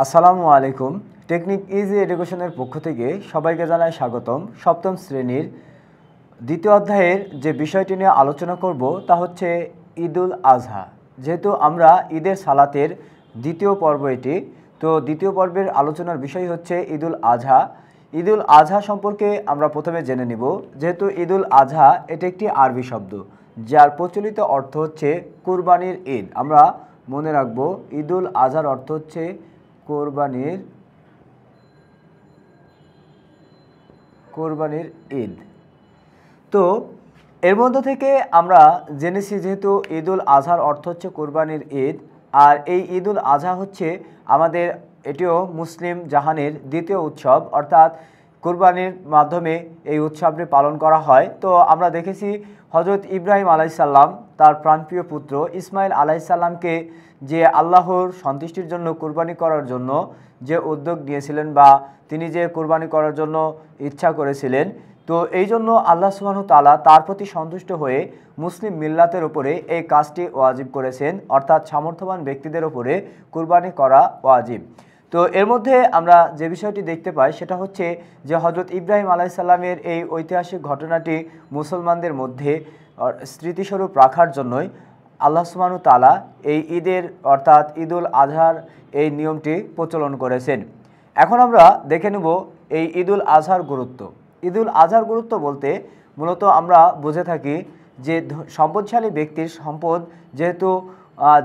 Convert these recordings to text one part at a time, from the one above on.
আসসালামু আলাইকুম। Technique easy এডুকেশনের পক্ষ থেকে সবাইকে জানাই স্বাগতম। সপ্তম শ্রেণীর দ্বিতীয় অধ্যায়ের যে বিষয়টি নিয়ে আলোচনা করব তা হচ্ছে ঈদুল আজহা। যেহেতু আমরা ঈদের সালাতের দ্বিতীয় পর্ব এটি, তো দ্বিতীয় পর্বের আলোচনার বিষয় হচ্ছে ঈদুল আজহা। ঈদুল আজহা সম্পর্কে আমরা প্রথমে জেনে নিব। যেহেতু ঈদুল আজহা এটি একটি আরবি শব্দ, যার প্রচলিত অর্থ হচ্ছে কুরবানির ঈদ। আমরা মনে রাখব ঈদুল আজহার অর্থ হচ্ছে কোরবানির ঈদ। তো এর মধ্যে থেকে আমরা জেনেছি যেহেতু ঈদুল আজহার অর্থ হচ্ছে কোরবানির ঈদ, আর এই ঈদুল আজহা হচ্ছে আমাদের এটিও মুসলিম জাহানের দ্বিতীয় উৎসব, অর্থাৎ কোরবানির মাধ্যমে এই উৎসবটি পালন করা হয়। তো আমরা দেখেছি হজরত ইব্রাহিম আলাইসাল্লাম তার প্রাণপ্রিয় পুত্র ইসমাইল আলাইসাল্লামকে যে আল্লাহর সন্তুষ্টির জন্য কোরবানি করার জন্য যে উদ্যোগ নিয়েছিলেন বা তিনি যে কোরবানি করার জন্য ইচ্ছা করেছিলেন, তো এই জন্য আল্লাহ সুবহানাহু তাআলা তার প্রতি সন্তুষ্ট হয়ে মুসলিম মিল্লাতের উপরে এই কাজটি ওয়াজিব করেছেন, অর্থাৎ সামর্থ্যবান ব্যক্তিদের উপরে কোরবানি করা ওয়াজিব। তো এর মধ্যে আমরা যে বিষয়টি দেখতে পাই সেটা হচ্ছে যে হজরত ইব্রাহিম আলাইসাল্লামের এই ঐতিহাসিক ঘটনাটি মুসলমানদের মধ্যে স্মৃতিস্বরূপ রাখার জন্যই আল্লাহ সুবহানাহু তাআলা এই ঈদের অর্থাৎ ঈদুল আজহার এই নিয়মটি প্রচলন করেছেন। এখন আমরা দেখে নেব এই ঈদুল আজহার গুরুত্ব। ঈদুল আজহার গুরুত্ব বলতে মূলত আমরা বুঝে থাকি যে সম্পদশালী ব্যক্তির সম্পদ, যেহেতু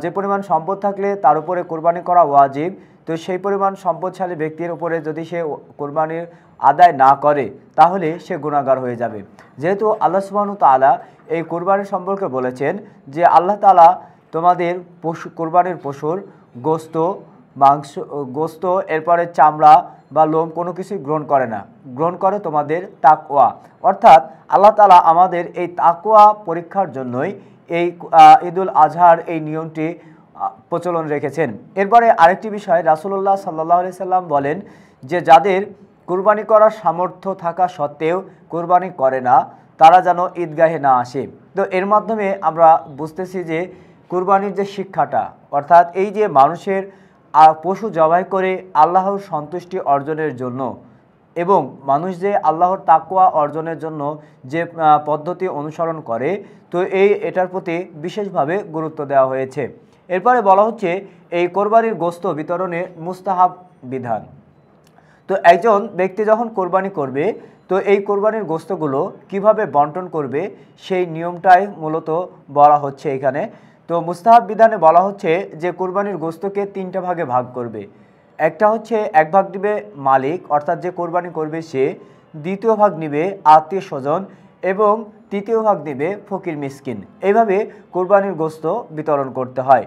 যে পরিমাণ সম্পদ থাকলে তার উপরে কোরবানি করা ওয়াজিব, তো সেই পরিমাণ সম্পদশালী ব্যক্তির উপরে যদি সে কোরবানির আদায় না করে তাহলে সে গুনাহগার হয়ে যাবে। যেহেতু আল্লাহ সুবহানাহু তাআলা এই কোরবানির সম্পর্কে বলেছেন যে আল্লাহ তাআলা তোমাদের কোরবানির পশুর গোস্ত এরপরে চামড়া বা লোম কোনো কিছুই গ্রহণ করে না, গ্রহণ করে তোমাদের তাকওয়া। অর্থাৎ আল্লাহ তাআলা আমাদের এই তাকওয়া পরীক্ষার জন্যই এই ঈদুল আজহার এই নিয়মটি প্রচলন রেখেছেন। এরপরে আরেকটি বিষয়, রাসূলুল্লাহ সাল্লাল্লাহু আলাইহি সাল্লাম বলেন যে যাদের কোরবানি করার সামর্থ্য থাকা সত্ত্বেও কোরবানি করে না তারা যেন ঈদগাহে না আসে। তো এর মাধ্যমে আমরা বুঝতেছি যে কোরবানির যে শিক্ষাটা, অর্থাৎ এই যে মানুষের পশু জবাই করে আল্লাহর সন্তুষ্টি অর্জনের জন্য এবং মানুষ যে আল্লাহর তাকওয়া অর্জনের জন্য যে পদ্ধতি অনুসরণ করে, তো এটার প্রতি বিশেষভাবে গুরুত্ব দেওয়া হয়েছে। এরপরে বলা হচ্ছে এই কোরবানির গোশত বিতরণে মুস্তাহাব বিধান। তো একজন ব্যক্তি যখন কোরবানি করবে তো এই কোরবানির গোশতগুলো কিভাবে বন্টন করবে সেই নিয়মটাই মূলত বলা হচ্ছে এখানে। তো মুস্তাহাব বিধানে বলা হচ্ছে যে কোরবানির গোশতকে তিনটা ভাগে ভাগ করবে। একটা হচ্ছে এক ভাগ দিবে মালিক, অর্থাৎ যে কোরবানি করবে সে, দ্বিতীয় ভাগ নিবে আত্মীয় স্বজন এবং তৃতীয় ভাগ দিবে ফকির মিসকিন। এইভাবে কোরবানির গোশত বিতরণ করতে হয়।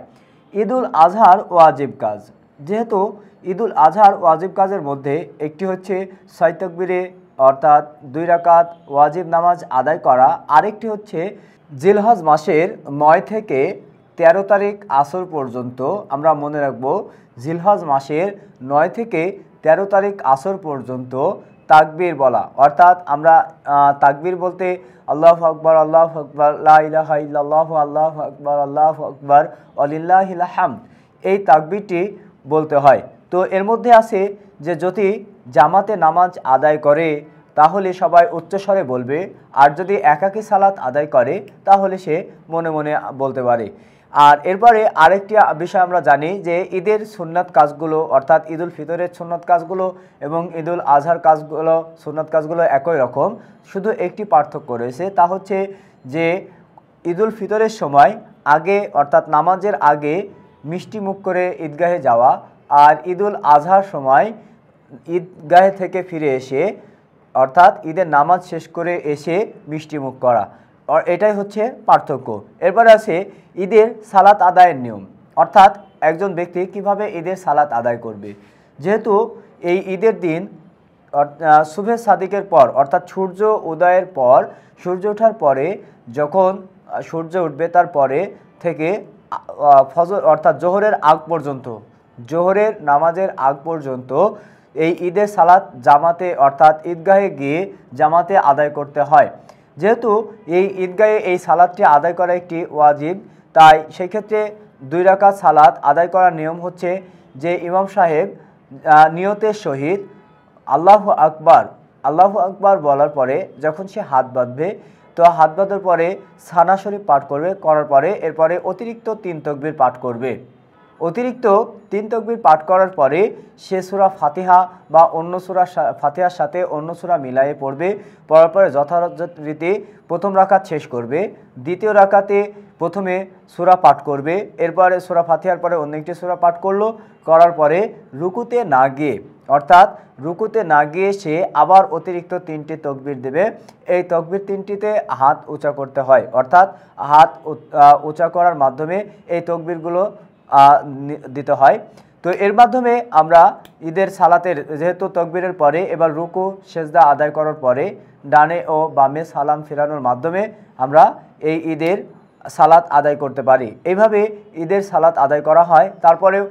ঈদুল আজহার ওয়াজিব কাজ, যেহেতু ঈদুল আজহার ওয়াজিব কাজের মধ্যে একটি হচ্ছে 6 তাকবীরে অর্থাৎ 2 রাকাত ওয়াজিব নামাজ আদায় করা, আরেকটি হচ্ছে জিলহজ মাসের 9 থেকে 13 তারিখ আসর পর্যন্ত, আমরা মনে রাখব জিলহজ মাসের 9 থেকে 13 তারিখ আসর পর্যন্ত তাকবীর বলা। অর্থাৎ আমরা তাকবীর বলতে আল্লাহু আকবার, আল্লাহু আকবার, লা ইলাহা ইল্লাল্লাহু, আল্লাহু আকবার, আল্লাহু আকবার, ওয়ালিল্লাহিল হামদ, এই তাকবীরটি বলতে হয়। তো এর মধ্যে আছে যে যদি জামাতে নামাজ আদায় করে তাহলে সবাই উচ্চস্বরে বলবে, আর যদি একাকী সালাত আদায় করে তাহলে সে মনে মনে বলতে পারে। আর এরপরে আরেকটি বিষয় আমরা জানি যে ঈদের সুন্নাত কাজগুলো, অর্থাৎ ঈদুল ফিতরের সুন্নাত কাজগুলো এবং ঈদুল আজহার কাজগুলো, সুন্নাত কাজগুলো একই রকম, শুধু একটি পার্থক্য রয়েছে, তা হচ্ছে যে ঈদুল ফিতরের সময় আগে অর্থাৎ নামাজের আগে মিষ্টি মুখ করে ঈদগাহে যাওয়া, আর ঈদুল আজহার সময় ঈদগাহে থেকে ফিরে এসে অর্থাৎ ঈদের নামাজ শেষ করে এসে মিষ্টি মুখ করা, এটাই হচ্ছে পার্থক্য। এরপরে আছে ঈদের সালাত আদায়ের নিয়ম, অর্থাৎ একজন ব্যক্তি কিভাবে ঈদের সালাত আদায় করবে। যেহেতু এই ঈদের দিন সুবহে সাদিকের পর অর্থাৎ সূর্য উদয়ের পর, সূর্য ওঠার পরে যখন সূর্য উঠবে তার পরে থেকে ফজর অর্থাৎ জোহরের আগ পর্যন্ত, জোহরের নামাজের আগ পর্যন্ত এই ঈদের সালাত জামাতে অর্থাৎ ঈদগাহে গিয়ে জামাতে আদায় করতে হয়। যেহেতু এই ঈদগাহে এই সালাতটি আদায় করা একটি ওয়াজিব, তাই সেই ক্ষেত্রে 2 রাকাত সালাত আদায় করার নিয়ম হচ্ছে যে ইমাম সাহেব নিয়তের সহিত আল্লাহু আকবার বলার পরে যখন সে হাত বাঁধবে, তো হাত বাঁধার পরে সানা শরীফ পাঠ করবে, করার পরে এরপরে অতিরিক্ত 3 তাকবীর পাঠ করবে। অতিরিক্ত 3 তাকবীর পাঠ করার পরে সে সূরা ফাতিহা বা অন্য সূরা ফাতিহার সাথে অন্য সূরা মিলায়ে পড়বে। পড়ার পরে যথাযথ রীতি প্রথম রাকাত শেষ করবে। দ্বিতীয় রাকাতে প্রথমে সূরা পাঠ করবে, এরপরে সূরা ফাতিহার পরে অন্য একটি সূরা পাঠ করলো, করার পরে রুকুতে না গিয়ে, অর্থাৎ রুকুতে না গিয়ে সে আবার অতিরিক্ত 3টি তাকবীর দেবে। এই তাকবীর 3টিতে হাত উঁচা করতে হয়, অর্থাৎ হাত উঁচা করার মাধ্যমে এই তাকবীরগুলো দিতে হয়। তো এর মাধ্যমে আমরা ঈদের সালাতের যেহেতু তাকবীরের পরে এবার রুকু সেজদা আদায় করার পরে ডানে ও বামে সালাম ফেরানোর মাধ্যমে আমরা এই ঈদের সালাত আদায় করতে পারি। এইভাবে ঈদের সালাত আদায় করা হয়। তারপরেও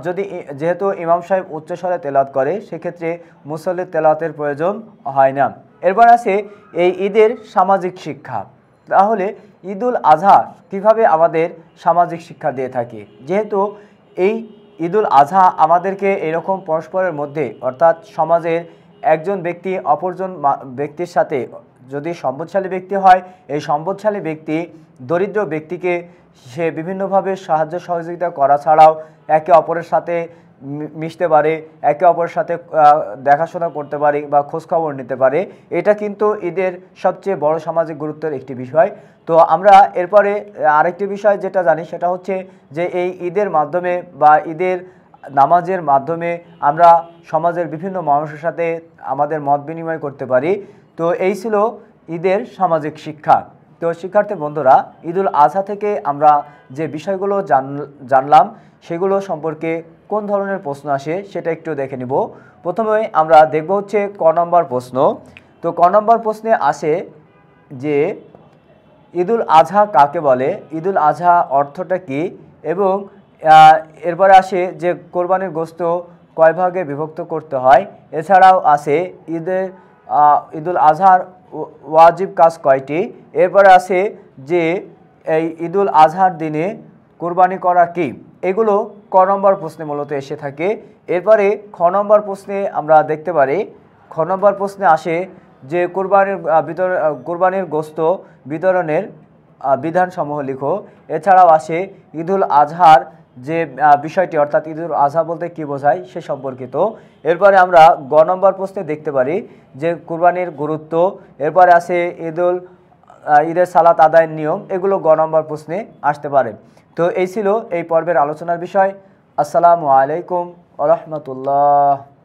যদি যেহেতু ইমাম সাহেব উচ্চস্বরে তেলাওয়াত করে, সেক্ষেত্রে মুসল্লির তেলাওয়াতের প্রয়োজন হয় না। এরপর আছে এই ঈদের সামাজিক শিক্ষা। তাহলে ঈদুল আজহা কীভাবে আমাদের সামাজিক শিক্ষা দিয়ে থাকে? যেহেতু এই ঈদুল আজহা আমাদেরকে এরকম পরস্পরের মধ্যে, অর্থাৎ সমাজের একজন ব্যক্তি অপরজন ব্যক্তির সাথে, যদি সম্পদশালী ব্যক্তি হয়, এই সম্পদশালী ব্যক্তি দরিদ্র ব্যক্তিকে সে বিভিন্নভাবে সাহায্য সহযোগিতা করা ছাড়াও একে অপরের সাথে মিশতে পারে, একে অপরের সাথে দেখাশোনা করতে পারে বা খোঁজখবর নিতে পারে। এটা কিন্তু ঈদের সবচেয়ে বড় সামাজিক গুরুত্বের একটি বিষয়। তো আমরা এরপরে আরেকটি বিষয় যেটা জানি সেটা হচ্ছে যে এই ঈদের মাধ্যমে বা ঈদের নামাজের মাধ্যমে আমরা সমাজের বিভিন্ন মানুষের সাথে আমাদের মত বিনিময় করতে পারি। তো এই ছিল ঈদের সামাজিক শিক্ষা। তো শিক্ষার্থী বন্ধুরা, ঈদুল আজহা থেকে আমরা যে বিষয়গুলো জানলাম সেগুলো সম্পর্কে কোন ধরনের প্রশ্ন আসে সেটা একটু দেখে নিব। প্রথমে আমরা দেখব হচ্ছে ক নম্বর প্রশ্ন। তো ক নম্বর প্রশ্নে আসে যে ঈদুল আজহা কাকে বলে, ঈদুল আজহা অর্থটা কী, এবং এরপরে আসে যে কোরবানির গোশত কয় ভাগে বিভক্ত করতে হয়। এছাড়াও আসে ঈদুল আজহার ওয়াজিব কাজ কয়টি। এরপরে আসে যে এই ঈদুল আজহার দিনে কোরবানি করা কি। এগুলো ক নম্বর প্রশ্নে মূলত এসে থাকে। এরপরে খ নম্বর প্রশ্নে আমরা দেখতে পারি, খ নম্বর প্রশ্নে আসে যে কোরবানির গোশত বিতরণের বিধানসমূহ লিখো। এছাড়াও আসে ঈদুল আজহার যে বিষয়টি, অর্থাৎ ঈদুল আজহা বলতে কী বোঝায় সে সম্পর্কিত। এরপরে আমরা গ নম্বর প্রশ্নে দেখতে পারি যে কোরবানির গুরুত্ব। এরপরে আসে ঈদের সালাত আদায়ের নিয়ম। এগুলো গ নম্বর প্রশ্নে আসতে পারে। তো এই ছিল এই পর্বের আলোচনার বিষয়। আসসালামু আলাইকুম ওয়া রাহমাতুল্লাহ।